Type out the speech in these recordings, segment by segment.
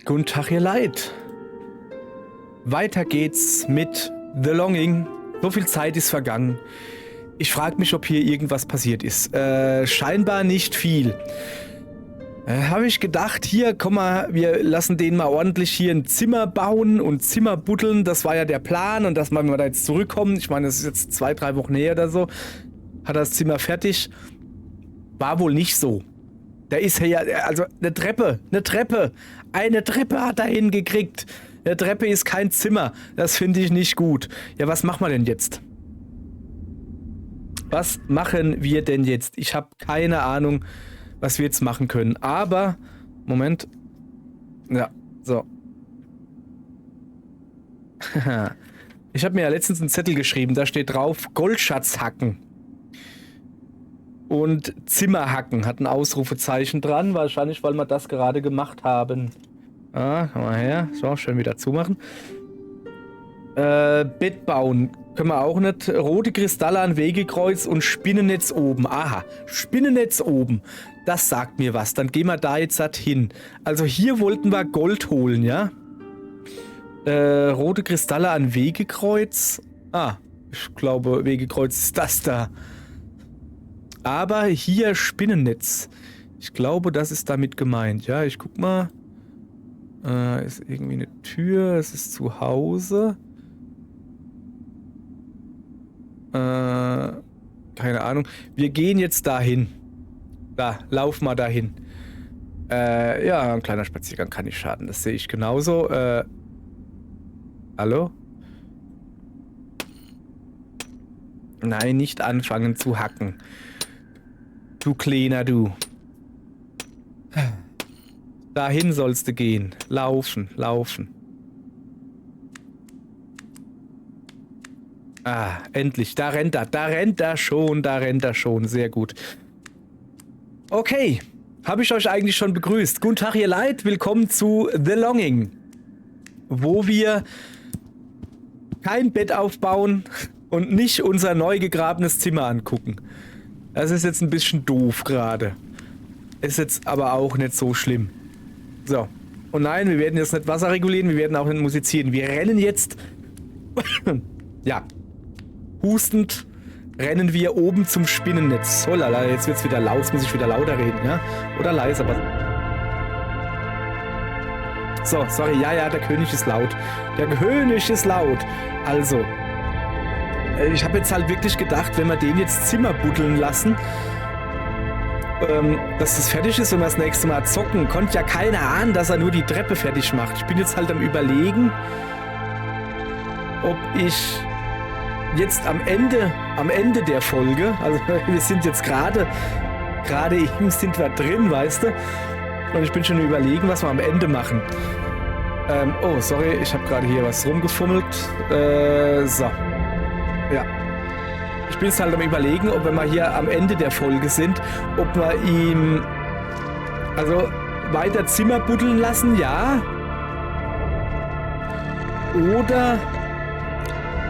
Guten Tag, ihr Leid. Weiter geht's mit The Longing. So viel Zeit ist vergangen. Ich frage mich, ob hier irgendwas passiert ist. Scheinbar nicht viel. Habe ich gedacht, hier, komm mal, wir lassen denen mal ordentlich hier ein Zimmer bauen und Zimmer buddeln. Das war ja der Plan und dass wir da jetzt zurückkommen. Ich meine, das ist jetzt 2-3 Wochen her oder so. Hat das Zimmer fertig. War wohl nicht so. Da ist ja, also eine Treppe hat er hingekriegt. Eine Treppe ist kein Zimmer. Das finde ich nicht gut. Ja, was machen wir denn jetzt? Was machen wir denn jetzt? Ich habe keine Ahnung, was wir jetzt machen können. Aber, Moment. Ja, so. Ich habe mir ja letztens einen Zettel geschrieben, da steht drauf, Goldschatz hacken. Und Zimmer hacken, hat ein Ausrufezeichen dran, wahrscheinlich, weil wir das gerade gemacht haben. Ah, komm mal her. So, schön wieder zumachen. Bett bauen. Können wir auch nicht. Rote Kristalle an Wegekreuz und Spinnennetz oben. Aha, Spinnennetz oben. Das sagt mir was. Dann gehen wir da jetzt hin. Also hier wollten wir Gold holen, ja? Rote Kristalle an Wegekreuz. Ah, ich glaube, Wegekreuz ist das da. Aber hier Spinnennetz. Ich glaube, das ist damit gemeint. Ja, ich guck mal. Ist irgendwie eine Tür. Es ist zu Hause. Keine Ahnung. Wir gehen jetzt dahin. Da, lauf mal dahin. Ja, ein kleiner Spaziergang kann nicht schaden. Das sehe ich genauso. Hallo? Nein, nicht anfangen zu hacken. Du Kleiner, du. Dahin sollst du gehen. Laufen, laufen. Ah, endlich. Da rennt er. Da rennt er schon. Da rennt er schon. Sehr gut. Okay. Habe ich euch eigentlich schon begrüßt. Guten Tag, ihr Leid. Willkommen zu The Longing. Wo wir kein Bett aufbauen und nicht unser neu gegrabenes Zimmer angucken. Das ist jetzt ein bisschen doof gerade. Ist jetzt aber auch nicht so schlimm. So. Und nein, wir werden jetzt nicht Wasser regulieren, wir werden auch nicht musizieren. Wir rennen jetzt... ja. Hustend rennen wir oben zum Spinnennetz. Oh lala, jetzt wird's wieder laut, jetzt muss ich wieder lauter reden, ja? Oder leiser, aber... So, sorry, ja, der König ist laut. Der König ist laut. Also... Ich habe jetzt halt wirklich gedacht, wenn wir den jetzt Zimmer buddeln lassen, dass das fertig ist, wenn wir das nächste Mal zocken, konnte ja keiner ahnen, dass er nur die Treppe fertig macht. Ich bin jetzt halt am Überlegen, ob ich jetzt am Ende der Folge, also wir sind jetzt gerade eben sind wir drin, weißt du, und ich bin schon überlegen, was wir am Ende machen. Oh, sorry, ich habe gerade hier was rumgefummelt. So. Ja. Ich bin jetzt halt am Überlegen, ob wir hier am Ende der Folge sind, ob wir ihm also weiter Zimmer buddeln lassen, ja. Oder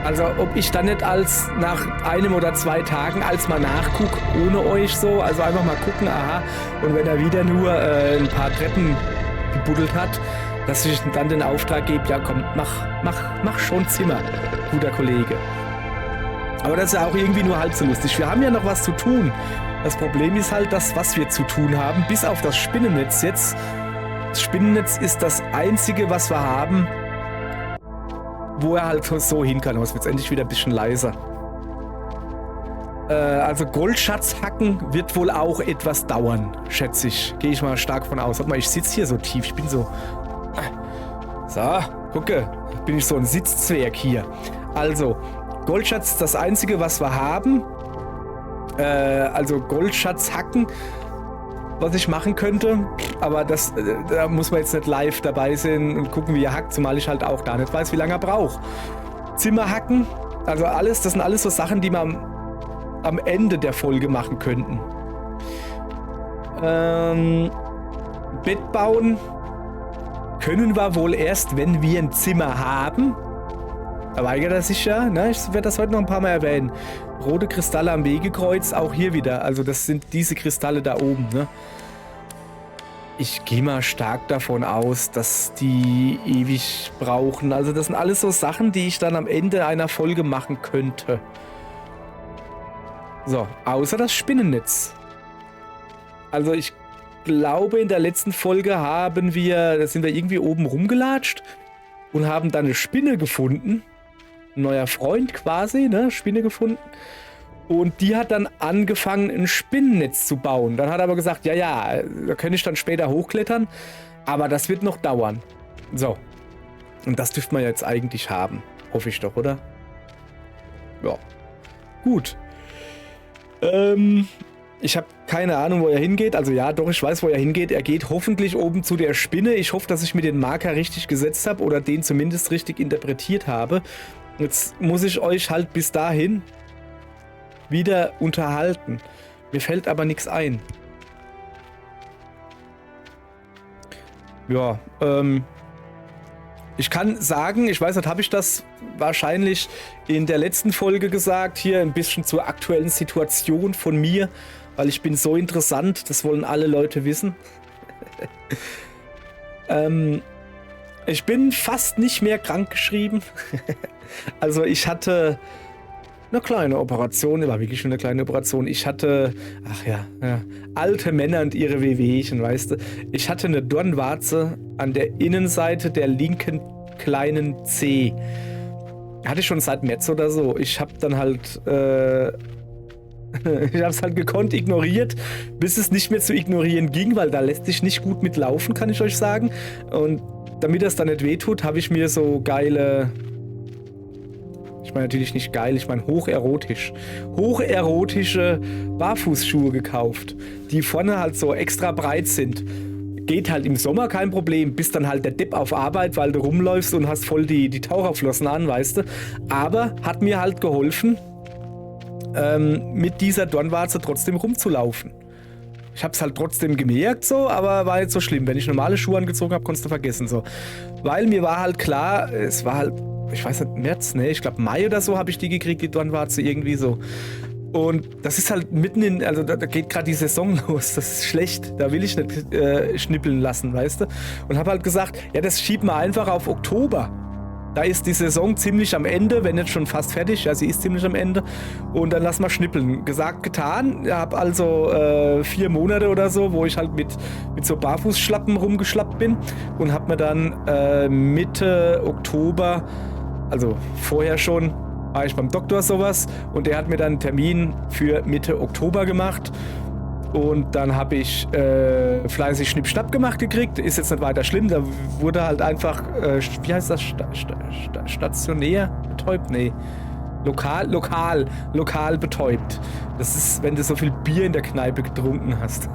also ob ich dann nicht als nach 1 oder 2 Tagen als mal nachgucke, ohne euch so, also einfach mal gucken, aha, und wenn er wieder nur ein paar Treppen gebuddelt hat, dass ich dann den Auftrag gebe, ja komm, mach schon Zimmer, guter Kollege. Aber das ist ja auch irgendwie nur halb so lustig. Wir haben ja noch was zu tun. Das Problem ist halt das, was wir zu tun haben, bis auf das Spinnennetz jetzt. Das Spinnennetz ist das einzige, was wir haben, wo er halt so hin kann. Aber es wird jetzt endlich wieder ein bisschen leiser. Also Goldschatz hacken wird wohl auch etwas dauern, schätze ich. Gehe ich mal stark von aus. Guck mal, ich sitze hier so tief. Ich bin so... So, gucke. Bin ich so ein Sitzzwerg hier. Also... Goldschatz ist das einzige, was wir haben. Also Goldschatz hacken, was ich machen könnte. Aber das, da muss man jetzt nicht live dabei sein und gucken, wie er hackt, zumal ich halt auch da nicht weiß, wie lange er braucht. Zimmer hacken, also alles, das sind alles so Sachen, die wir am Ende der Folge machen könnten. Bett bauen können wir wohl erst, wenn wir ein Zimmer haben. Da weigert er sich ja, ne? Ich werde das heute noch ein paar Mal erwähnen. Rote Kristalle am Wegekreuz, auch hier wieder. Also das sind diese Kristalle da oben, ne? Ich gehe mal stark davon aus, dass die ewig brauchen. Also das sind alles so Sachen, die ich dann am Ende einer Folge machen könnte. So, außer das Spinnennetz. Also ich glaube, in der letzten Folge da sind wir irgendwie oben rumgelatscht und haben dann eine Spinne gefunden. Ein neuer Freund quasi, ne? Spinne gefunden. Und die hat dann angefangen, ein Spinnennetz zu bauen. Dann hat er aber gesagt, ja, da könnte ich dann später hochklettern, aber das wird noch dauern. So. Und das dürfte man jetzt eigentlich haben. Hoffe ich doch, oder? Ja. Gut. Ich habe keine Ahnung, wo er hingeht. Also ja, doch, ich weiß, wo er hingeht. Er geht hoffentlich oben zu der Spinne. Ich hoffe, dass ich mir den Marker richtig gesetzt habe oder den zumindest richtig interpretiert habe. Jetzt muss ich euch halt bis dahin wieder unterhalten. Mir fällt aber nichts ein. Ja, ich kann sagen, ich weiß nicht, habe ich das wahrscheinlich in der letzten Folge gesagt, hier ein bisschen zur aktuellen Situation von mir, weil ich bin so interessant, das wollen alle Leute wissen. Ich bin fast nicht mehr krankgeschrieben. Also ich hatte eine kleine Operation, war wirklich schon eine kleine Operation. Ich hatte, alte Männer und ihre Wehwehchen, weißt du. Ich hatte eine Dornwarze an der Innenseite der linken kleinen Zeh. Hatte ich schon seit März oder so. Ich habe dann halt, ich habe es halt gekonnt ignoriert, bis es nicht mehr zu ignorieren ging, weil da lässt sich nicht gut mitlaufen, kann ich euch sagen. Und damit das dann nicht wehtut, habe ich mir so geile... Ich meine natürlich nicht geil, ich meine hocherotische Barfußschuhe gekauft, die vorne halt so extra breit sind. Geht halt im Sommer kein Problem, bist dann halt der Depp auf Arbeit, weil du rumläufst und hast voll die Taucherflossen an, weißt du. Aber hat mir halt geholfen, mit dieser Dornwarze trotzdem rumzulaufen. Ich hab's halt trotzdem gemerkt so, aber war jetzt so schlimm. Wenn ich normale Schuhe angezogen habe, konntest du vergessen so. Weil mir war halt klar, es war halt, ich weiß nicht, März, ne, ich glaube Mai oder so habe ich die gekriegt, die Dornwarze irgendwie so. Und das ist halt mitten in, also da geht gerade die Saison los, das ist schlecht, da will ich nicht schnippeln lassen, weißt du. Und habe halt gesagt, ja, das schiebt man einfach auf Oktober. Da ist die Saison ziemlich am Ende, wenn nicht schon fast fertig, ja, sie ist ziemlich am Ende. Und dann lass mal schnippeln. Gesagt, getan. Ich habe also 4 Monate oder so, wo ich halt mit so Barfußschlappen rumgeschlappt bin und habe mir dann Mitte Oktober, also vorher schon, war ich beim Doktor sowas und der hat mir dann einen Termin für Mitte Oktober gemacht. Und dann habe ich fleißig Schnipp-Schnapp gemacht gekriegt. Ist jetzt nicht weiter schlimm. Da wurde halt einfach, wie heißt das? Stationär betäubt? Nee. Lokal betäubt. Das ist, wenn du so viel Bier in der Kneipe getrunken hast.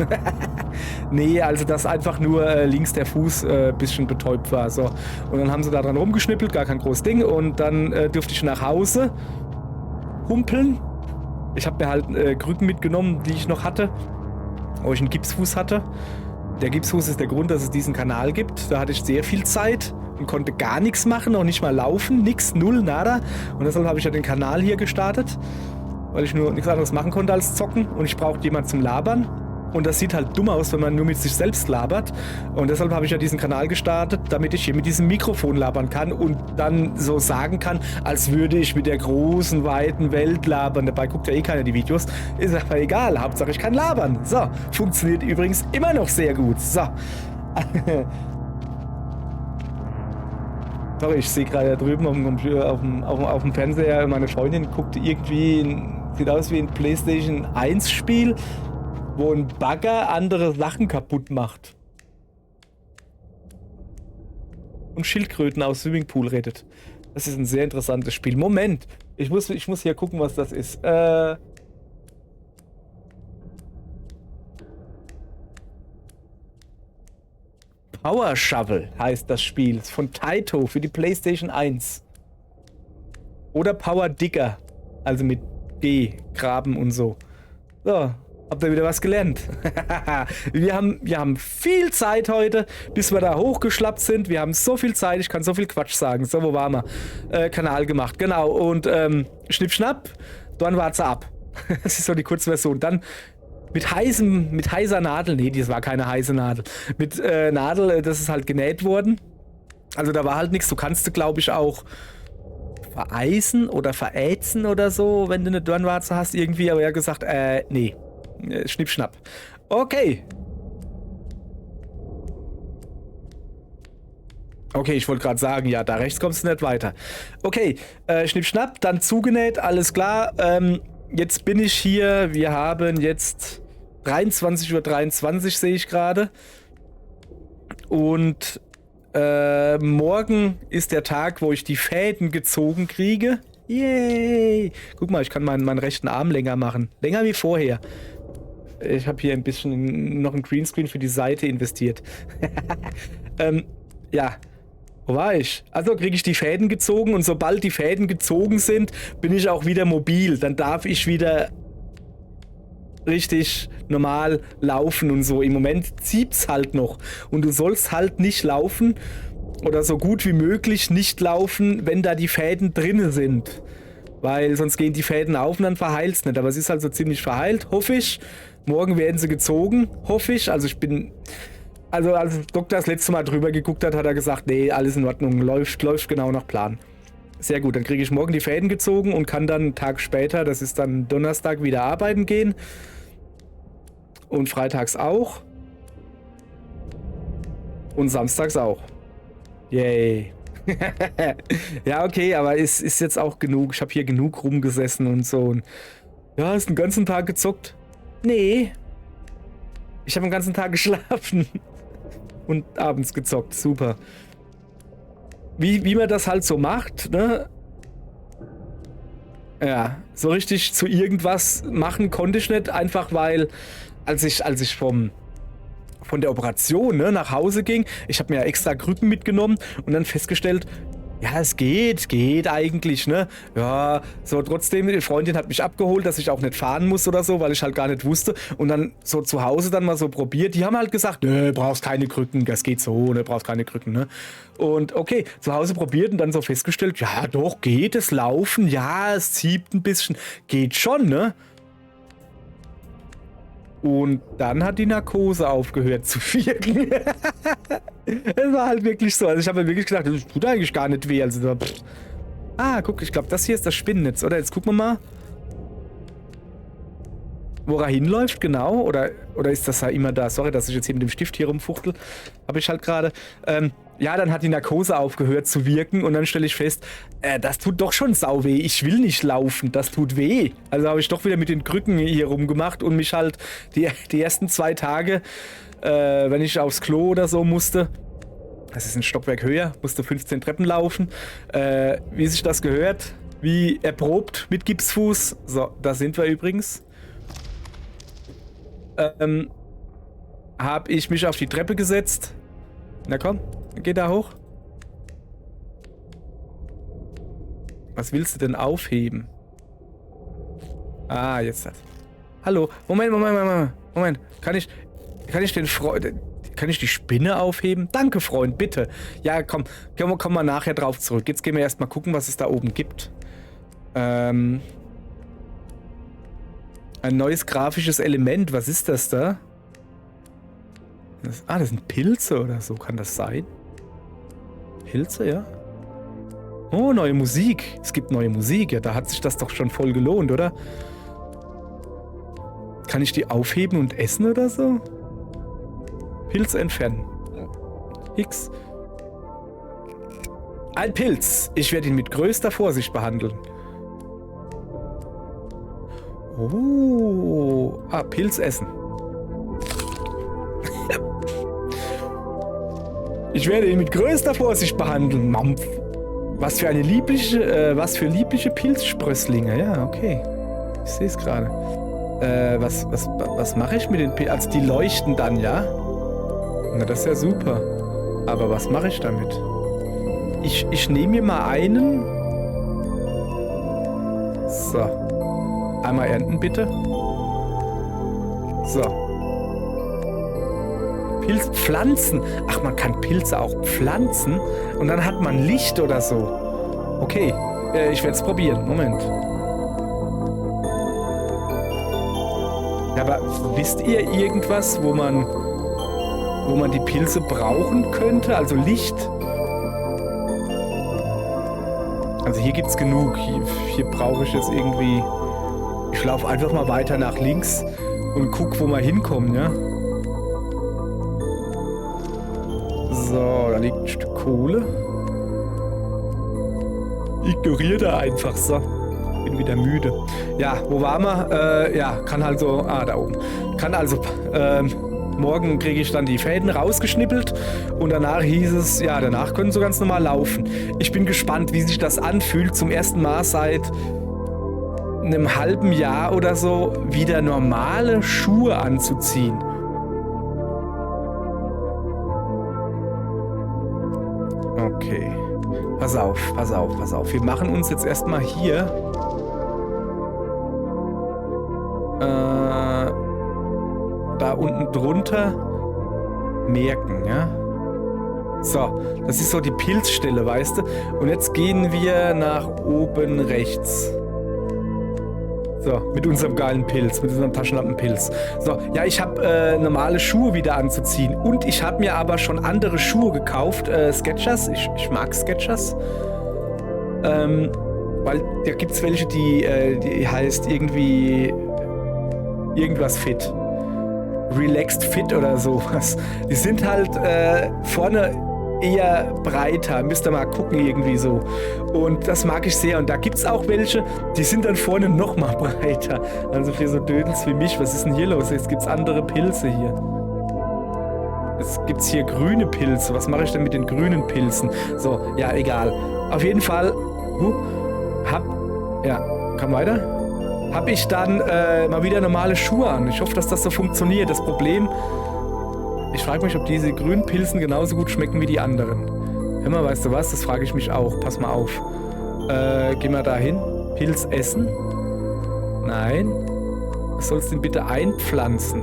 Nee, also dass einfach nur links der Fuß ein bisschen betäubt war. So. Und dann haben sie da dran rumgeschnippelt, gar kein großes Ding. Und dann durfte ich nach Hause humpeln. Ich habe mir halt Krücken mitgenommen, die ich noch hatte, wo ich einen Gipsfuß hatte. Der Gipsfuß ist der Grund, dass es diesen Kanal gibt. Da hatte ich sehr viel Zeit und konnte gar nichts machen, auch nicht mal laufen, nix, null, nada. Und deshalb habe ich ja den Kanal hier gestartet, weil ich nur nichts anderes machen konnte als zocken und ich brauchte jemanden zum Labern. Und das sieht halt dumm aus, wenn man nur mit sich selbst labert. Und deshalb habe ich ja diesen Kanal gestartet, damit ich hier mit diesem Mikrofon labern kann und dann so sagen kann, als würde ich mit der großen, weiten Welt labern. Dabei guckt ja eh keiner die Videos. Ist aber egal, Hauptsache ich kann labern. So, funktioniert übrigens immer noch sehr gut. So. Sorry, ich sehe gerade da drüben auf dem Fernseher, meine Freundin guckt irgendwie, sieht aus wie ein PlayStation 1 Spiel, wo ein Bagger andere Sachen kaputt macht. Und Schildkröten aus Swimmingpool rettet. Das ist ein sehr interessantes Spiel. Moment, ich muss hier gucken, was das ist. Power Shovel heißt das Spiel. Ist von Taito für die PlayStation 1. Oder Power Digger. Also mit G, Graben und so. So. Habt ihr wieder was gelernt? Wir haben viel Zeit heute, bis wir da hochgeschlappt sind. Wir haben so viel Zeit, ich kann so viel Quatsch sagen. So, wo waren wir? Kanal gemacht, genau. Und Schnipp, Schnapp, Dornwarze ab. Das ist so die Kurzversion. Dann mit heißer Nadel, nee, das war keine heiße Nadel, mit Nadel, das ist halt genäht worden. Also da war halt nichts, du kannst, glaube ich, auch vereisen oder verätzen oder so, wenn du eine Dornwarze hast irgendwie, aber er hat gesagt, nee, schnipp, schnapp. Okay. Okay, ich wollte gerade sagen, ja, da rechts kommst du nicht weiter. Okay, schnipp, schnapp, dann zugenäht, alles klar. Jetzt bin ich hier, wir haben jetzt 23:23 Uhr sehe ich gerade. Und morgen ist der Tag, wo ich die Fäden gezogen kriege. Yay! Guck mal, ich kann meinen rechten Arm länger machen. Länger wie vorher. Ich habe hier ein bisschen noch ein Greenscreen für die Seite investiert. Ja. Wo war ich? Also kriege ich die Fäden gezogen und sobald die Fäden gezogen sind, bin ich auch wieder mobil. Dann darf ich wieder richtig normal laufen und so. Im Moment zieht's halt noch. Und du sollst halt nicht laufen oder so gut wie möglich nicht laufen, wenn da die Fäden drinne sind. Weil sonst gehen die Fäden auf und dann verheilt's nicht. Aber es ist halt so ziemlich verheilt, hoffe ich. Morgen werden sie gezogen, hoffe ich. Also ich bin... Also als der Doktor das letzte Mal drüber geguckt hat, hat er gesagt, nee, alles in Ordnung, läuft genau nach Plan. Sehr gut, dann kriege ich morgen die Fäden gezogen und kann dann einen Tag später, das ist dann Donnerstag, wieder arbeiten gehen. Und freitags auch. Und samstags auch. Yay. Ja, okay, aber es ist jetzt auch genug. Ich habe hier genug rumgesessen und so. Und ja, hast den ganzen Tag gezockt? Nee. Ich habe den ganzen Tag geschlafen. Und abends gezockt. Super. Wie man das halt so macht, ne? Ja, so richtig zu irgendwas machen konnte ich nicht. Einfach weil, als ich von der Operation, ne, nach Hause ging, ich habe mir ja extra Krücken mitgenommen und dann festgestellt, ja, es geht eigentlich, ne? Ja, so trotzdem, die Freundin hat mich abgeholt, dass ich auch nicht fahren muss oder so, weil ich halt gar nicht wusste. Und dann so zu Hause dann mal so probiert. Die haben halt gesagt, ne, brauchst keine Krücken, das geht so, ne, brauchst keine Krücken, ne? Und okay, zu Hause probiert und dann so festgestellt, ja, doch, geht es laufen, ja, es zieht ein bisschen, geht schon, ne? Und dann hat die Narkose aufgehört zu wirken. Es war halt wirklich so. Also ich habe mir wirklich gedacht, das tut eigentlich gar nicht weh. Also, guck, ich glaube, das hier ist das Spinnennetz, oder? Jetzt gucken wir mal. Wo er hinläuft, genau. Oder ist das ja immer da? Sorry, dass ich jetzt hier mit dem Stift hier rumfuchtel. Habe ich halt gerade. Ja, dann hat die Narkose aufgehört zu wirken und dann stelle ich fest, das tut doch schon sau weh. Ich will nicht laufen, das tut weh. Also habe ich doch wieder mit den Krücken hier rumgemacht und mich halt die ersten 2 Tage, wenn ich aufs Klo oder so musste, das ist ein Stockwerk höher, musste 15 Treppen laufen, wie sich das gehört, wie erprobt mit Gipsfuß. So, da sind wir übrigens. Habe ich mich auf die Treppe gesetzt. Na komm, geh da hoch. Was willst du denn aufheben? Ah, jetzt das. Hallo, Moment. Kann ich die Spinne aufheben? Danke, Freund, bitte. Ja, komm mal nachher drauf zurück. Jetzt gehen wir erstmal gucken, was es da oben gibt. Ein neues grafisches Element. Was ist das da? Das sind Pilze oder so. Kann das sein? Pilze, ja? Oh, neue Musik. Es gibt neue Musik. Ja, da hat sich das doch schon voll gelohnt, oder? Kann ich die aufheben und essen oder so? Pilze entfernen. X. Ein Pilz. Ich werde ihn mit größter Vorsicht behandeln. Oh. Pilz essen. Ich werde ihn mit größter Vorsicht behandeln. Mampf. Was für liebliche Pilzsprösslinge. Ja, okay. Ich sehe es gerade. Was mache ich mit den Pilzen? Also die leuchten dann, ja? Na, das ist ja super. Aber was mache ich damit? Ich nehme mir mal einen. So. Einmal ernten, bitte. So. Pflanzen. Ach, man kann Pilze auch pflanzen und dann hat man Licht oder so. Okay, ich werde es probieren. Moment. Ja, aber wisst ihr irgendwas, wo man die Pilze brauchen könnte? Also Licht? Also hier gibt's genug. Hier brauche ich jetzt irgendwie... Ich laufe einfach mal weiter nach links und guck, wo wir hinkommen, ja? So, da liegt ein Stück Kohle. Ignoriert er einfach so. Bin wieder müde. Ja, wo waren wir? Ja, kann also... Ah, da oben. Kann also... morgen kriege ich dann die Fäden rausgeschnippelt und danach hieß es, ja, danach können sie ganz normal laufen. Ich bin gespannt, wie sich das anfühlt, zum ersten Mal seit einem halben Jahr oder so wieder normale Schuhe anzuziehen. Okay. Pass auf, pass auf, pass auf. Wir machen uns jetzt erstmal hier da unten drunter merken, ja? So, das ist so die Pilzstelle, weißt du? Und jetzt gehen wir nach oben rechts. So, mit unserem geilen Pilz, mit unserem Taschenlampenpilz. So, ja, ich habe normale Schuhe wieder anzuziehen. Und ich habe mir aber schon andere Schuhe gekauft. Skechers, ich mag Skechers. Weil da gibt es welche, die heißt irgendwie irgendwas fit. Relaxed Fit oder sowas. Die sind halt vorne eher breiter. Müsst ihr mal gucken irgendwie so. Und das mag ich sehr. Und da gibt es auch welche, die sind dann vorne noch mal breiter. Also für so Dödels wie mich. Was ist denn hier los? Jetzt gibt es andere Pilze hier. Jetzt gibt es hier grüne Pilze. Was mache ich denn mit den grünen Pilzen? So, ja, egal. Auf jeden Fall kann weiter. Habe ich dann mal wieder normale Schuhe an. Ich hoffe, dass das so funktioniert. Das Problem, ich frage mich, ob diese grünen Pilzen genauso gut schmecken wie die anderen. Hör mal, weißt du was? Das frage ich mich auch. Pass mal auf. Geh mal da hin. Pilz essen? Nein. Was sollst du denn bitte einpflanzen?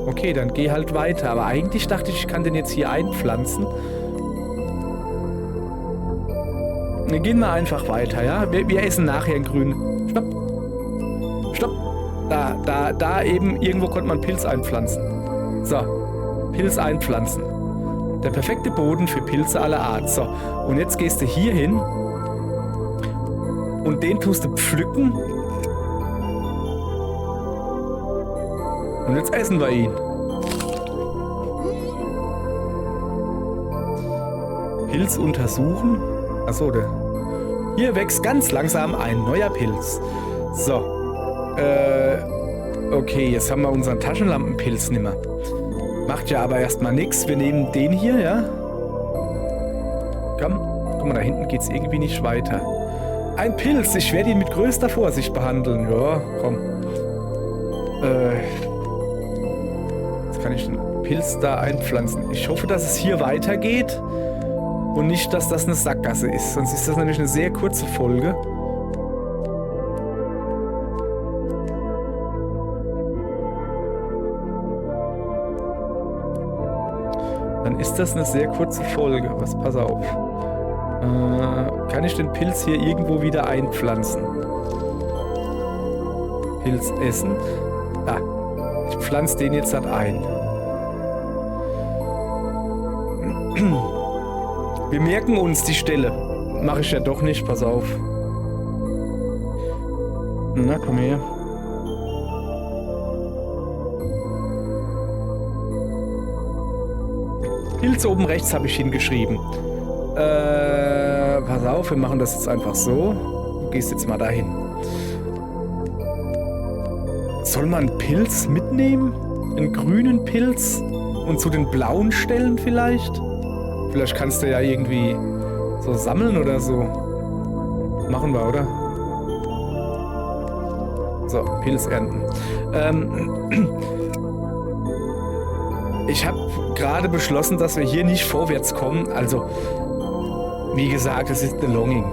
Okay, dann geh halt weiter. Aber eigentlich dachte ich kann den jetzt hier einpflanzen. Wir gehen mal einfach weiter, ja? Wir essen nachher einen grünen. Stopp. Stopp. Da eben, irgendwo konnte man Pilz einpflanzen. So, Pilz einpflanzen. Der perfekte Boden für Pilze aller Art. So, und jetzt gehst du hier hin und den tust du pflücken. Und jetzt essen wir ihn. Pilz untersuchen. Achso, hier wächst ganz langsam ein neuer Pilz. So. Okay, jetzt haben wir unseren Taschenlampenpilz nimmer. Macht ja aber erstmal nichts. Wir nehmen den hier, ja? Komm. Guck mal, da hinten geht's irgendwie nicht weiter. Ein Pilz. Ich werde ihn mit größter Vorsicht behandeln. Ja, komm. Jetzt kann ich den Pilz da einpflanzen. Ich hoffe, dass es hier weitergeht. Und nicht, dass das eine Sackgasse ist. Sonst ist das nämlich eine sehr kurze Folge. Dann ist das eine sehr kurze Folge. Was, pass auf. Kann ich den Pilz hier irgendwo wieder einpflanzen? Pilz essen. Da. Ich pflanze den jetzt halt ein. Wir merken uns die Stelle. Mache ich ja doch nicht, pass auf. Na, komm her. Pilz oben rechts habe ich hingeschrieben. Pass auf, wir machen das jetzt einfach so. Du gehst jetzt mal dahin. Soll man einen Pilz mitnehmen? Einen grünen Pilz? Und zu den blauen Stellen vielleicht? Vielleicht kannst du ja irgendwie so sammeln oder so. Machen wir, oder? So, Pilz ernten. Ich habe gerade beschlossen, dass wir hier nicht vorwärts kommen. Also, wie gesagt, es ist The Longing.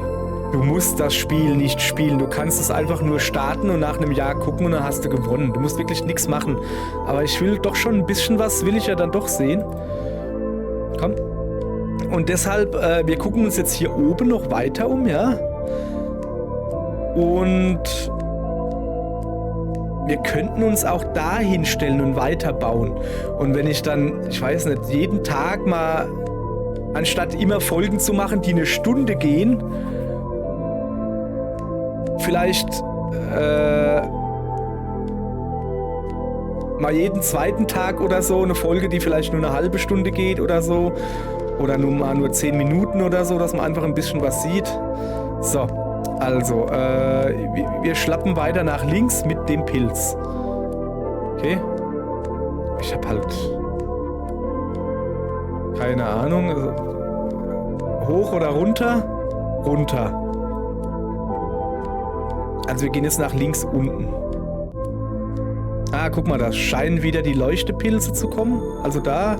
Du musst das Spiel nicht spielen. Du kannst es einfach nur starten und nach einem Jahr gucken und dann hast du gewonnen. Du musst wirklich nichts machen. Aber ich will doch schon ein bisschen was, will ich ja dann doch sehen. Komm. Und deshalb, wir gucken uns jetzt hier oben noch weiter um, ja. Und wir könnten uns auch da hinstellen und weiterbauen. Und wenn ich dann, ich weiß nicht, jeden Tag mal, anstatt immer Folgen zu machen, die eine Stunde gehen, vielleicht mal jeden zweiten Tag oder so eine Folge, die vielleicht nur eine halbe Stunde geht oder so. Oder nur 10 Minuten oder so, dass man einfach ein bisschen was sieht. So, also, wir schlappen weiter nach links mit dem Pilz. Okay. Ich hab halt keine Ahnung. Also, hoch oder runter? Runter. Also wir gehen jetzt nach links unten. Ah, guck mal, da scheinen wieder die Leuchtepilze zu kommen. Also da.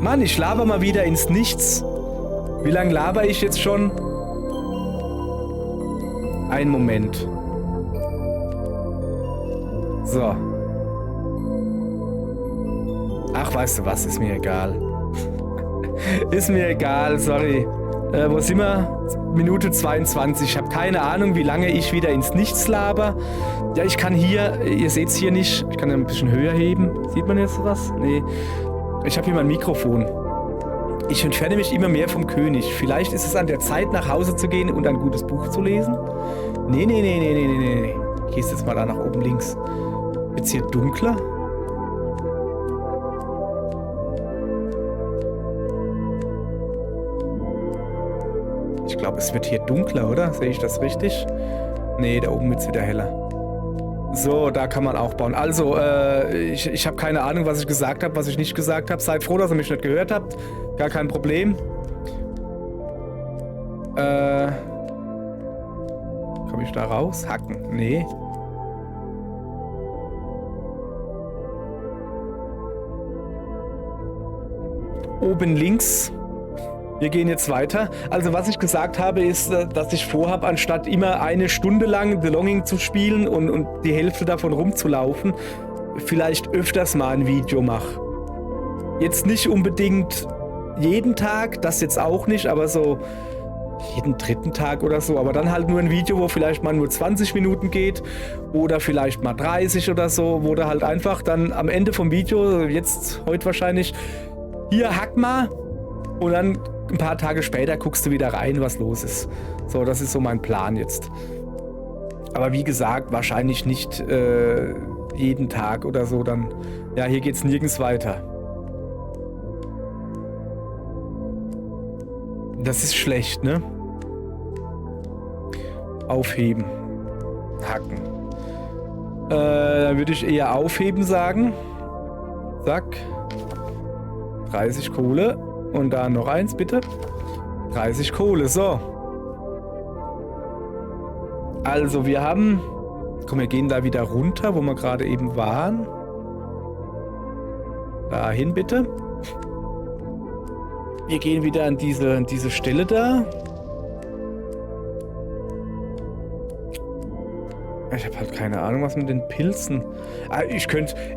Mann, ich laber mal wieder ins Nichts. Wie lange laber ich jetzt schon? Einen Moment. So. Ach, weißt du was? Ist mir egal. Ist mir egal, sorry. Wo sind wir? Minute 22. Ich habe keine Ahnung, wie lange ich wieder ins Nichts laber. Ja, ich kann hier, ihr seht es hier nicht, ich kann ein bisschen höher heben. Sieht man jetzt was? Nee. Ich habe hier mein Mikrofon. Ich entferne mich immer mehr vom König. Vielleicht ist es an der Zeit, nach Hause zu gehen und ein gutes Buch zu lesen? Nee. Ich gehe jetzt mal da nach oben links. Wird's hier dunkler? Ich glaube, es wird hier dunkler, oder? Sehe ich das richtig? Nee, da oben wird's wieder heller. So, da kann man auch bauen. Also, ich habe keine Ahnung, was ich gesagt habe, was ich nicht gesagt habe. Seid froh, dass ihr mich nicht gehört habt. Gar kein Problem. Komme ich da raus? Hacken? Nee. Oben links. Wir gehen jetzt weiter. Also was ich gesagt habe, ist, dass ich vorhabe, anstatt immer eine Stunde lang The Longing zu spielen und die Hälfte davon rumzulaufen, vielleicht öfters mal ein Video mache. Jetzt nicht unbedingt jeden Tag, das jetzt auch nicht, aber so jeden dritten Tag oder so. Aber dann halt nur ein Video, wo vielleicht mal nur 20 Minuten geht oder vielleicht mal 30 oder so, wo du halt einfach dann am Ende vom Video, jetzt heute wahrscheinlich, hier hack mal und dann ein paar Tage später guckst du wieder rein, was los ist. So, das ist so mein Plan jetzt. Aber wie gesagt, wahrscheinlich nicht jeden Tag oder so. Dann, ja, hier geht's nirgends weiter. Das ist schlecht, ne? Aufheben. Hacken. Dann würde ich eher aufheben sagen. Zack. 30 Kohle. Und da noch eins, bitte. 30 Kohle, so. Also, wir haben... Komm, wir gehen da wieder runter, wo wir gerade eben waren. Dahin, bitte. Wir gehen wieder an diese Stelle da. Ich habe halt keine Ahnung, was mit den Pilzen...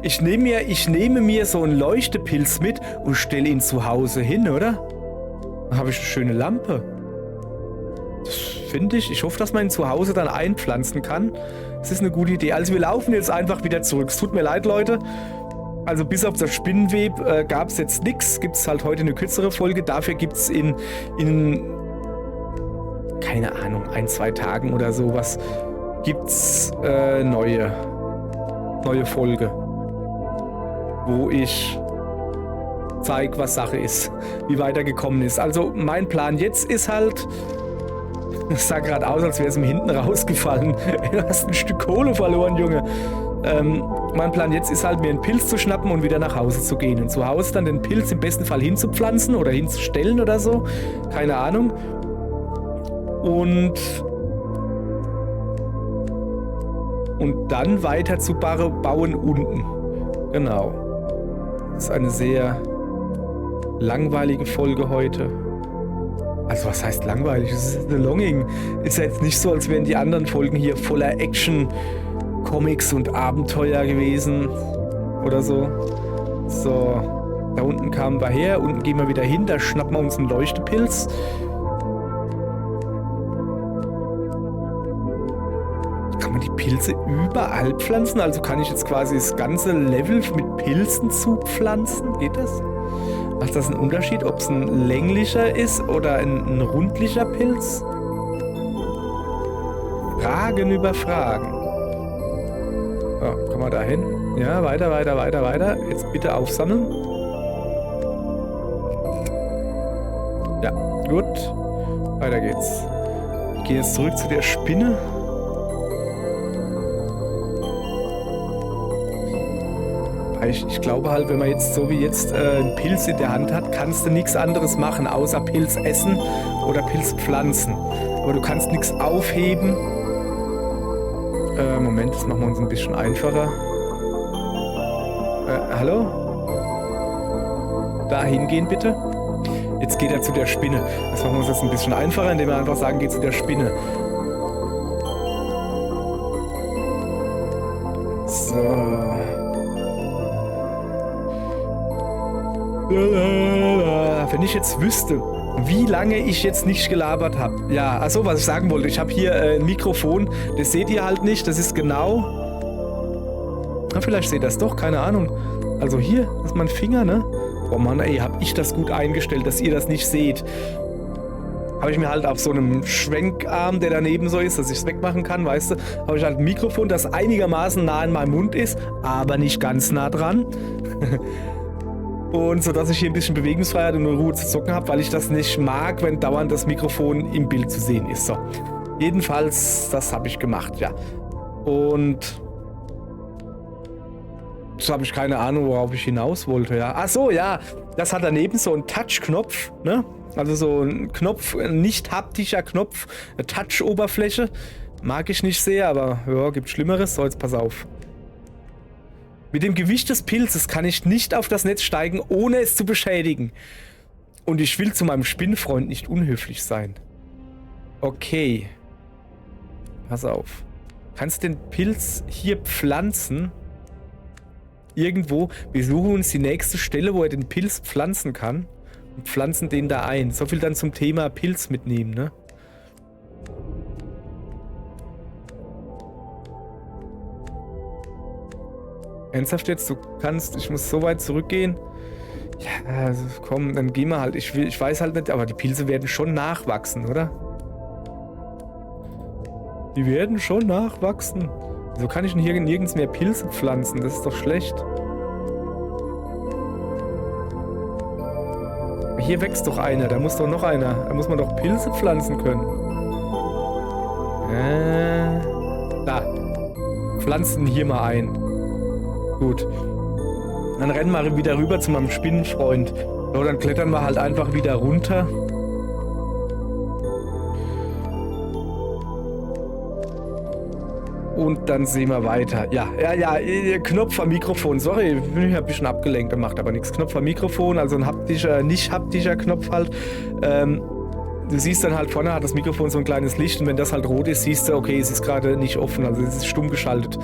Ich nehme mir so einen Leuchtepilz mit und stelle ihn zu Hause hin, oder? Dann habe ich eine schöne Lampe. Das finde ich. Ich hoffe, dass man ihn zu Hause dann einpflanzen kann. Das ist eine gute Idee. Also wir laufen jetzt einfach wieder zurück. Es tut mir leid, Leute. Also bis auf das Spinnenweb gab es jetzt nichts. Gibt es halt heute eine kürzere Folge. Dafür gibt es in keine Ahnung, 1-2 Tagen oder sowas gibt's neue Folge, wo ich zeige, was Sache ist, wie weitergekommen ist. Also mein Plan jetzt ist halt, es sah gerade aus, als wäre es mir hinten rausgefallen. Du hast ein Stück Kohle verloren, Junge. Mein Plan jetzt ist halt, mir einen Pilz zu schnappen und wieder nach Hause zu gehen. Und zu Hause dann den Pilz im besten Fall hinzupflanzen oder hinzustellen oder so. Keine Ahnung. Und dann weiter zu bauen unten. Genau. Das ist eine sehr langweilige Folge heute. Also was heißt langweilig? Es ist The Longing. Ist ja jetzt nicht so, als wären die anderen Folgen hier voller Action, Comics und Abenteuer gewesen. Oder so. So. Da unten kamen wir her. Unten gehen wir wieder hin. Da schnappen wir uns einen Leuchtepilz. Die Pilze überall pflanzen? Also kann ich jetzt quasi das ganze Level mit Pilzen zupflanzen? Geht das? Macht das einen Unterschied, ob es ein länglicher ist oder ein rundlicher Pilz? Fragen über Fragen. So, kommen wir da hin. Ja, weiter. Jetzt bitte aufsammeln. Ja, gut. Weiter geht's. Ich gehe jetzt zurück zu der Spinne. Ich glaube halt, wenn man jetzt so wie jetzt einen Pilz in der Hand hat, kannst du nichts anderes machen, außer Pilz essen oder Pilz pflanzen. Aber du kannst nichts aufheben. Moment, das machen wir uns ein bisschen einfacher. Hallo? Da hingehen bitte. Jetzt geht er zu der Spinne. Das machen wir uns jetzt ein bisschen einfacher, indem wir einfach sagen, geh zu der Spinne. So. Wenn ich jetzt wüsste, wie lange ich jetzt nicht gelabert habe. Ja, achso, was ich sagen wollte. Ich habe hier ein Mikrofon. Das seht ihr halt nicht. Das ist genau... Na, vielleicht seht ihr das doch. Keine Ahnung. Also hier, das ist mein Finger, ne? Oh Mann, ey, habe ich das gut eingestellt, dass ihr das nicht seht. Habe ich mir halt auf so einem Schwenkarm, der daneben so ist, dass ich es wegmachen kann, weißt du, habe ich halt ein Mikrofon, das einigermaßen nah in meinem Mund ist, aber nicht ganz nah dran. Und so, dass ich hier ein bisschen Bewegungsfreiheit und Ruhe zu zocken habe, weil ich das nicht mag, wenn dauernd das Mikrofon im Bild zu sehen ist. So. Jedenfalls, das habe ich gemacht, ja. Und so habe ich keine Ahnung, worauf ich hinaus wollte, ja. Ach so, ja, das hat daneben so einen Touch-Knopf, ne? Also so ein Knopf, ein nicht haptischer Knopf, eine Touch-Oberfläche. Mag ich nicht sehr, aber ja, gibt Schlimmeres. So, jetzt pass auf. Mit dem Gewicht des Pilzes kann ich nicht auf das Netz steigen, ohne es zu beschädigen. Und ich will zu meinem Spinnenfreund nicht unhöflich sein. Okay. Pass auf. Kannst den Pilz hier pflanzen? Irgendwo. Wir suchen uns die nächste Stelle, wo er den Pilz pflanzen kann. Und pflanzen den da ein. So viel dann zum Thema Pilz mitnehmen, ne? Ernsthaft jetzt? Du kannst... Ich muss so weit zurückgehen. Ja, also komm, dann gehen wir halt. Ich weiß halt nicht, aber die Pilze werden schon nachwachsen, oder? Die werden schon nachwachsen. Wieso kann ich denn hier nirgends mehr Pilze pflanzen? Das ist doch schlecht. Hier wächst doch einer, da muss doch noch einer. Da muss man doch Pilze pflanzen können. Da. Pflanzen hier mal ein. Gut. Dann rennen wir wieder rüber zu meinem Spinnenfreund. So, dann klettern wir halt einfach wieder runter. Und dann sehen wir weiter. Ja, Knopf am Mikrofon. Sorry, ich bin ein bisschen abgelenkt, macht aber nichts. Knopf am Mikrofon, also ein haptischer, nicht haptischer Knopf halt. Du siehst dann halt vorne hat das Mikrofon so ein kleines Licht und wenn das halt rot ist, siehst du, okay, es ist gerade nicht offen, also es ist stumm geschaltet.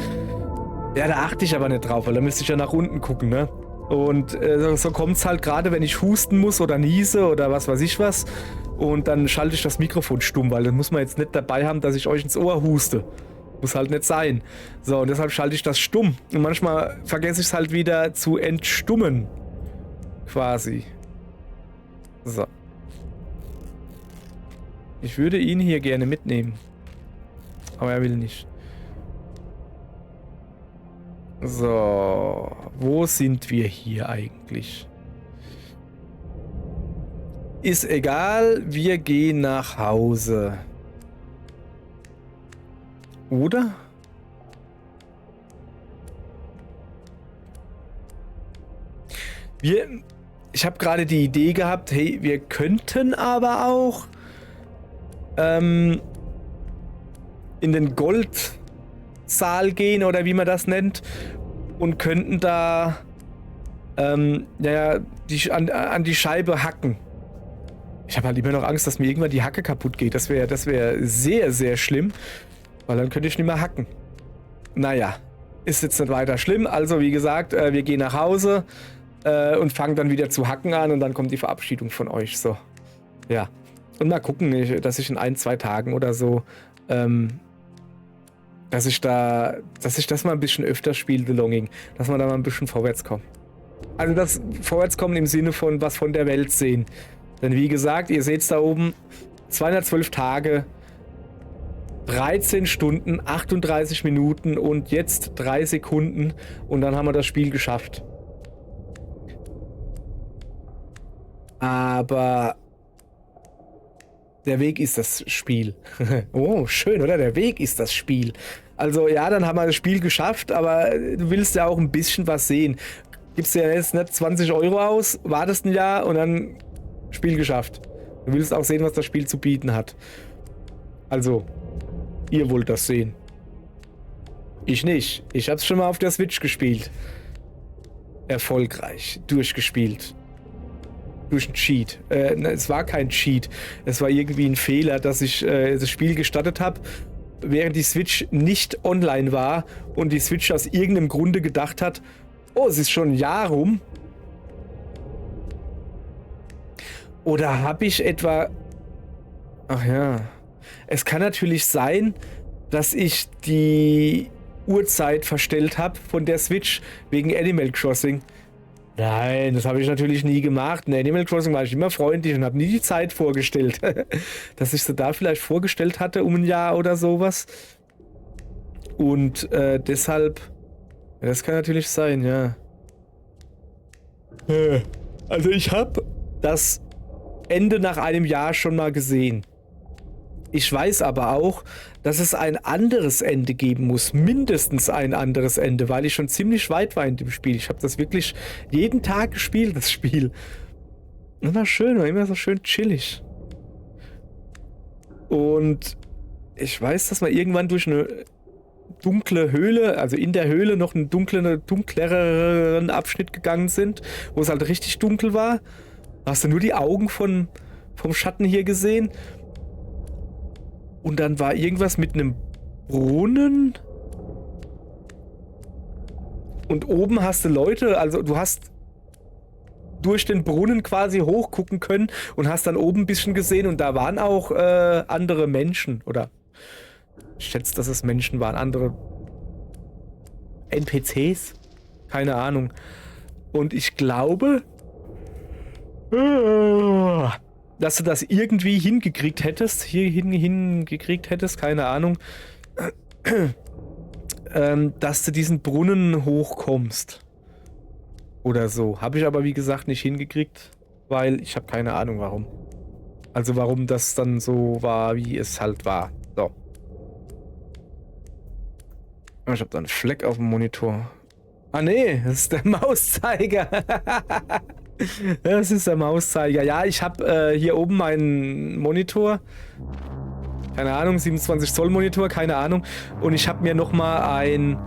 Ja, da achte ich aber nicht drauf, weil da müsste ich ja nach unten gucken, ne? Und so kommt es halt gerade, wenn ich husten muss oder niese oder was weiß ich was. Und dann schalte ich das Mikrofon stumm, weil das muss man jetzt nicht dabei haben, dass ich euch ins Ohr huste. Muss halt nicht sein. So, und deshalb schalte ich das stumm. Und manchmal vergesse ich es halt wieder zu entstummen. Quasi. So. Ich würde ihn hier gerne mitnehmen. Aber er will nicht. So. Wo sind wir hier eigentlich? Ist egal. Wir gehen nach Hause. Oder? Ich habe gerade die Idee gehabt, hey, wir könnten aber auch in den Goldsaal gehen oder wie man das nennt und könnten da an die Scheibe hacken. Ich habe halt immer noch Angst, dass mir irgendwann die Hacke kaputt geht. Das wäre sehr, sehr schlimm. Weil dann könnte ich nicht mehr hacken. Naja, ist jetzt nicht weiter schlimm. Also wie gesagt, wir gehen nach Hause und fangen dann wieder zu hacken an und dann kommt die Verabschiedung von euch. So, ja. Und mal gucken, dass ich in 1-2 Tagen oder so, dass ich das mal ein bisschen öfter spiele, The Longing. Dass wir da mal ein bisschen vorwärts kommen. Also das Vorwärtskommen im Sinne von was von der Welt sehen. Denn wie gesagt, ihr seht es da oben, 212 Tage, 13 Stunden, 38 Minuten und jetzt 3 Sekunden und dann haben wir das Spiel geschafft. Aber der Weg ist das Spiel. Oh, schön, oder? Der Weg ist das Spiel. Also ja, dann haben wir das Spiel geschafft, aber du willst ja auch ein bisschen was sehen. Gibst dir ja jetzt nicht 20 Euro aus, wartest ein Jahr und dann Spiel geschafft. Du willst auch sehen, was das Spiel zu bieten hat. Also, ihr wollt das sehen. Ich nicht. Ich hab's schon mal auf der Switch gespielt. Erfolgreich. Durchgespielt. Durch einen Cheat. Es war kein Cheat. Es war irgendwie ein Fehler, dass ich das Spiel gestartet habe, während die Switch nicht online war und die Switch aus irgendeinem Grunde gedacht hat, oh, es ist schon ein Jahr rum. Oder habe ich etwa... Ach ja... Es kann natürlich sein, dass ich die Uhrzeit verstellt habe von der Switch wegen Animal Crossing. Nein, das habe ich natürlich nie gemacht. In Animal Crossing war ich immer freundlich und habe nie die Zeit vorgestellt. Dass ich sie da vielleicht vorgestellt hatte um ein Jahr oder sowas. Und deshalb... Ja, das kann natürlich sein, ja. Also ich habe das Ende nach einem Jahr schon mal gesehen. Ich weiß aber auch, dass es ein anderes Ende geben muss. Mindestens ein anderes Ende, weil ich schon ziemlich weit war in dem Spiel. Ich habe das wirklich jeden Tag gespielt, das Spiel. Immer schön, war immer so schön chillig. Und ich weiß, dass man irgendwann durch eine dunkle Höhle, also in der Höhle noch einen dunkleren Abschnitt gegangen sind, wo es halt richtig dunkel war. Hast du nur die Augen vom Schatten hier gesehen? Und dann war irgendwas mit einem Brunnen. Und oben hast du Leute, also du hast durch den Brunnen quasi hochgucken können und hast dann oben ein bisschen gesehen und da waren auch andere Menschen. Oder ich schätze, dass es Menschen waren, andere NPCs? Keine Ahnung. Und ich glaube... dass du das irgendwie hingekriegt hättest, hingekriegt hättest, keine Ahnung, dass du diesen Brunnen hochkommst. Oder so. Habe ich aber, wie gesagt, nicht hingekriegt, weil ich habe keine Ahnung, warum. Also warum das dann so war, wie es halt war. So. Ich habe da einen Fleck auf dem Monitor. Ah nee, das ist der Mauszeiger. Das ist der Mauszeiger. Ja, ich habe hier oben meinen Monitor. Keine Ahnung, 27 Zoll Monitor, keine Ahnung. Und ich habe mir nochmal einen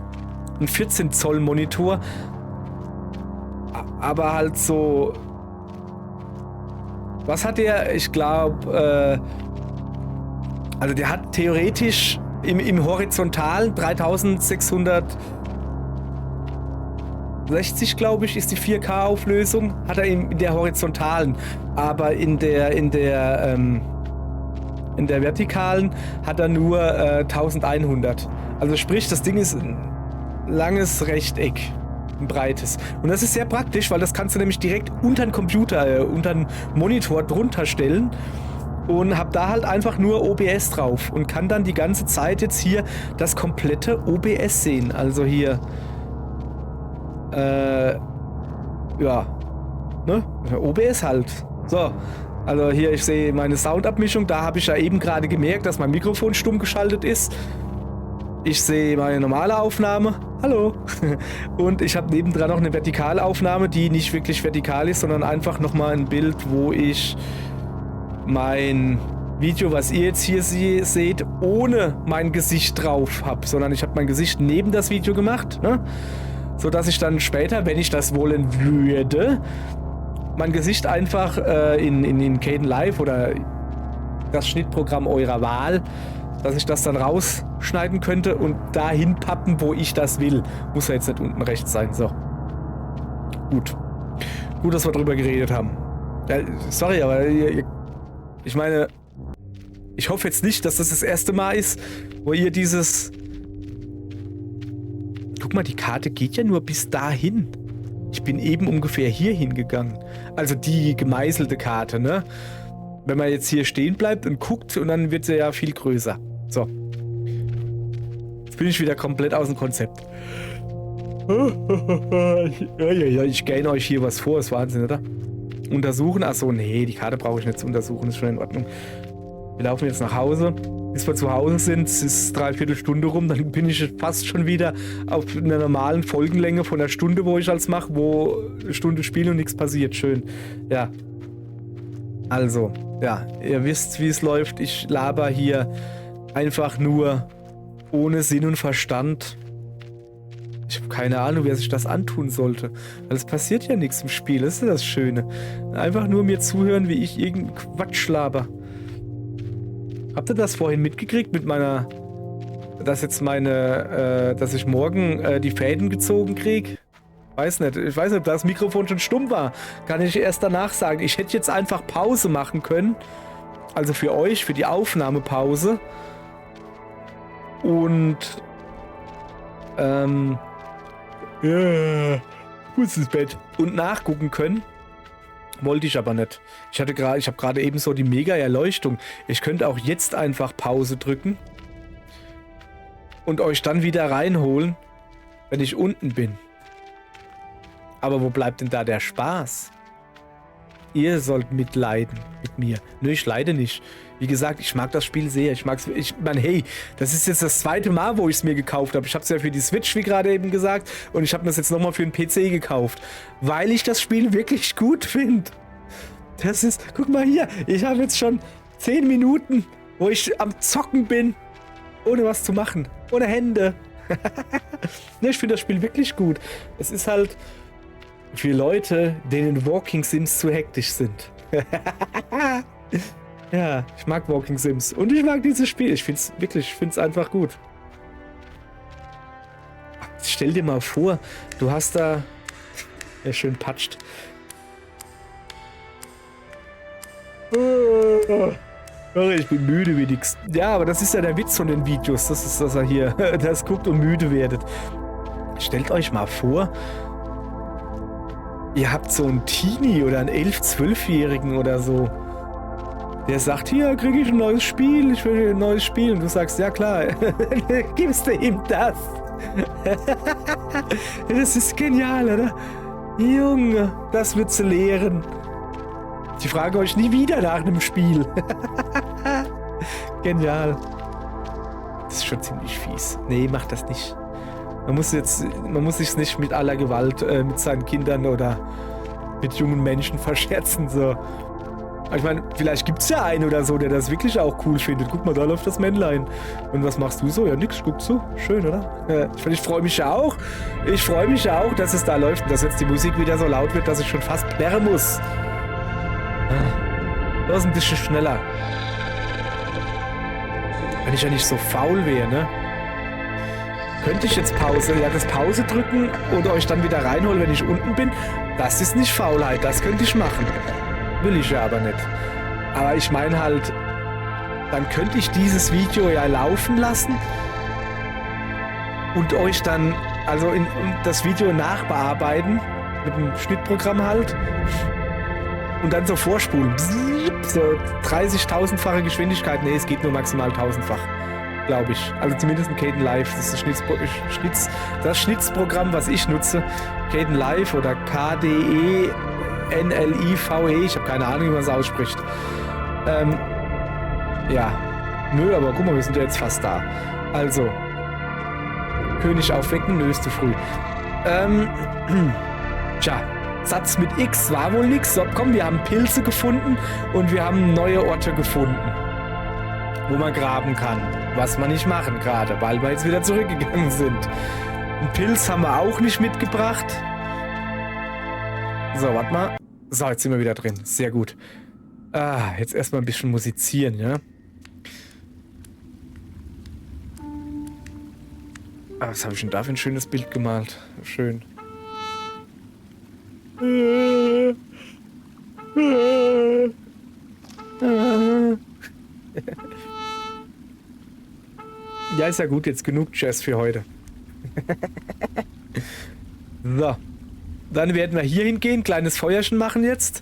14 Zoll Monitor. Aber halt so... Was hat der? Ich glaube... also der hat theoretisch im Horizontalen 3660, glaube ich, ist die 4K-Auflösung. Hat er in der Horizontalen. Aber in der Vertikalen hat er nur 1100. Also sprich, das Ding ist ein langes Rechteck, ein breites. Und das ist sehr praktisch, weil das kannst du nämlich direkt unter den Computer, unter den Monitor drunter stellen und hab da halt einfach nur OBS drauf und kann dann die ganze Zeit jetzt hier das komplette OBS sehen. Also hier, ja, ne? OBS halt. So. Also hier, ich sehe meine Soundabmischung, da habe ich ja eben gerade gemerkt, dass mein Mikrofon stumm geschaltet ist. Ich sehe meine normale Aufnahme, hallo. Und ich habe nebendran noch eine Vertikalaufnahme, die nicht wirklich vertikal ist, sondern einfach nochmal ein Bild, wo ich mein Video, was ihr jetzt hier seht, ohne mein Gesicht drauf habe, sondern ich habe mein Gesicht neben das Video gemacht, ne? Sodass ich dann später, wenn ich das wollen würde, mein Gesicht einfach in Kdenlive oder das Schnittprogramm eurer Wahl, dass ich das dann rausschneiden könnte und dahin pappen, wo ich das will. Muss ja jetzt nicht unten rechts sein. So. Gut. Gut, dass wir drüber geredet haben. Ja, sorry, aber ich meine, ich hoffe jetzt nicht, dass das das erste Mal ist, wo ihr dieses... Guck mal, die Karte geht ja nur bis dahin. Ich bin eben ungefähr hier hingegangen. Also die gemeißelte Karte, ne? Wenn man jetzt hier stehen bleibt und guckt, und dann wird sie ja viel größer. So. Jetzt bin ich wieder komplett aus dem Konzept. Ich gähne euch hier was vor, ist Wahnsinn, oder? Untersuchen? Achso, nee, die Karte brauche ich nicht zu untersuchen, ist schon in Ordnung. Wir laufen jetzt nach Hause. Bis wir zu Hause sind, es ist 3/4 Stunde rum, dann bin ich fast schon wieder auf einer normalen Folgenlänge von einer Stunde, wo ich als mache, wo eine Stunde spiele und nichts passiert. Schön. Ja. Also, ja, ihr wisst, wie es läuft. Ich laber hier einfach nur ohne Sinn und Verstand. Ich habe keine Ahnung, wer sich das antun sollte. Weil es passiert ja nichts im Spiel, das ist das Schöne. Einfach nur mir zuhören, wie ich irgendeinen Quatsch laber. Habt ihr das vorhin mitgekriegt mit meiner, dass ich morgen die Fäden gezogen krieg? Ich weiß nicht, ob das Mikrofon schon stumm war. Kann ich erst danach sagen. Ich hätte jetzt einfach Pause machen können. Also für euch, für die Aufnahmepause. Und muss ins Bett. Und nachgucken können. Wollte ich aber nicht. Ich habe gerade eben so die Mega-Erleuchtung. Ich könnte auch jetzt einfach Pause drücken und euch dann wieder reinholen, wenn ich unten bin. Aber wo bleibt denn da der Spaß? Ihr sollt mitleiden mit mir. Nö, ich leide nicht. Wie gesagt, ich mag das Spiel sehr. Ich meine, hey, das ist jetzt das zweite Mal, wo ich es mir gekauft habe. Ich habe es ja für die Switch, wie gerade eben gesagt, und ich habe mir das jetzt nochmal für den PC gekauft, weil ich das Spiel wirklich gut finde. Das ist, guck mal hier, ich habe jetzt schon 10 Minuten, wo ich am Zocken bin, ohne was zu machen, ohne Hände. Ne, ich finde das Spiel wirklich gut. Es ist halt für Leute, denen Walking Sims zu hektisch sind. Ja, ich mag Walking Sims und ich mag dieses Spiel. Ich finde es einfach gut. Stell dir mal vor, du hast da... Ja, schön patscht. Ich bin müde wie nix. Ja, aber das ist ja der Witz von den Videos. Das ist, dass er hier das guckt und müde werdet. Stellt euch mal vor, ihr habt so einen Teenie oder einen 11-, 12-Jährigen oder so. Der sagt, hier kriege ich ein neues Spiel, ich will ein neues Spiel. Und du sagst, ja klar, gibst du ihm das. Das ist genial, oder? Junge, das wird's lehren. Ich frage euch nie wieder nach einem Spiel. Genial. Das ist schon ziemlich fies. Nee, macht das nicht. Man muss sich nicht mit aller Gewalt mit seinen Kindern oder mit jungen Menschen verscherzen, so. Ich meine, vielleicht gibt es ja einen oder so, der das wirklich auch cool findet. Guck mal, da läuft das Männlein. Und was machst du so? Ja, nix, guck zu. Schön, oder? Ich freue mich ja auch. Ich freue mich ja auch, dass es da läuft und dass jetzt die Musik wieder so laut wird, dass ich schon fast plärren muss. Los, ein bisschen schneller. Wenn ich ja nicht so faul wäre, ne? Könnte ich jetzt Pause, ja, das Pause drücken oder euch dann wieder reinholen, wenn ich unten bin? Das ist nicht Faulheit, das könnte ich machen. Will ich ja aber nicht. Aber ich meine halt, dann könnte ich dieses Video ja laufen lassen und euch dann, also das Video nachbearbeiten, mit dem Schnittprogramm halt, und dann so vorspulen. So 30.000-fache Geschwindigkeit. Nee, es geht nur maximal 1000-fach, glaube ich. Also zumindest in Kdenlive. Das ist das Schnitzprogramm, was ich nutze. Kdenlive oder KDE. NLIVE, ich habe keine Ahnung, wie man es ausspricht. Ja. Nö, aber guck mal, wir sind ja jetzt fast da. Also. König aufwecken, nö, ist zu früh. Tja. Satz mit X war wohl nix. So, komm, wir haben Pilze gefunden und wir haben neue Orte gefunden, wo man graben kann. Was man nicht machen gerade, weil wir jetzt wieder zurückgegangen sind. Einen Pilz haben wir auch nicht mitgebracht. So, warte mal. So, jetzt sind wir wieder drin. Sehr gut. Jetzt erstmal ein bisschen musizieren, ja. Was habe ich denn da für ein schönes Bild gemalt? Schön. Ja, ist ja gut. Jetzt genug Jazz für heute. So. Dann werden wir hier hingehen, kleines Feuerchen machen jetzt.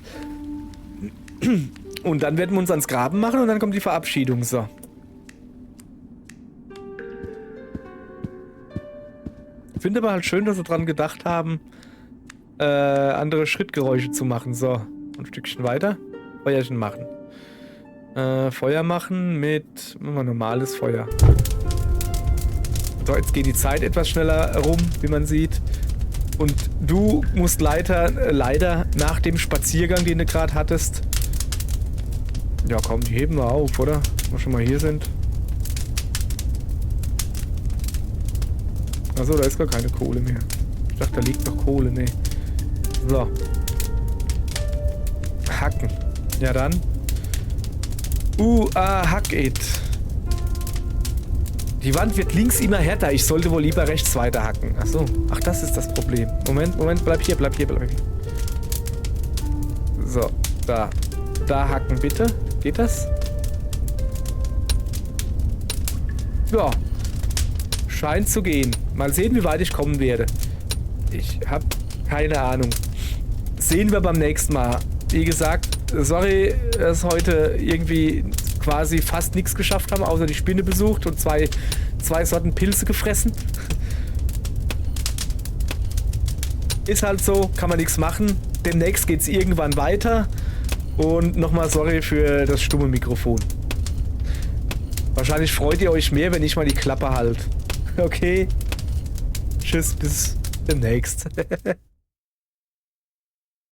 Und dann werden wir uns ans Graben machen und dann kommt die Verabschiedung. So. Ich finde aber halt schön, dass sie dran gedacht haben, andere Schrittgeräusche zu machen. So, ein Stückchen weiter. Feuerchen machen. Feuer machen mit normales Feuer. So, jetzt geht die Zeit etwas schneller rum, wie man sieht. Und du musst leider nach dem Spaziergang, den du gerade hattest... Ja komm, die heben wir auf, oder? Wenn wir schon mal hier sind. Achso, da ist gar keine Kohle mehr. Ich dachte, da liegt noch Kohle, nee. So. Hacken. Ja dann. Hack it. Die Wand wird links immer härter. Ich sollte wohl lieber rechts weiter hacken. Achso. Ach, das ist das Problem. Moment, bleib hier. So, da. Da hacken bitte. Geht das? Ja. Scheint zu gehen. Mal sehen, wie weit ich kommen werde. Ich habe keine Ahnung. Sehen wir beim nächsten Mal. Wie gesagt, sorry, dass heute irgendwie quasi fast nichts geschafft haben, außer die Spinne besucht und zwei Sorten Pilze gefressen. Ist halt so, kann man nichts machen. Demnächst geht's irgendwann weiter. Und nochmal sorry für das stumme Mikrofon. Wahrscheinlich freut ihr euch mehr, wenn ich mal die Klappe halte. Okay. Tschüss, bis demnächst.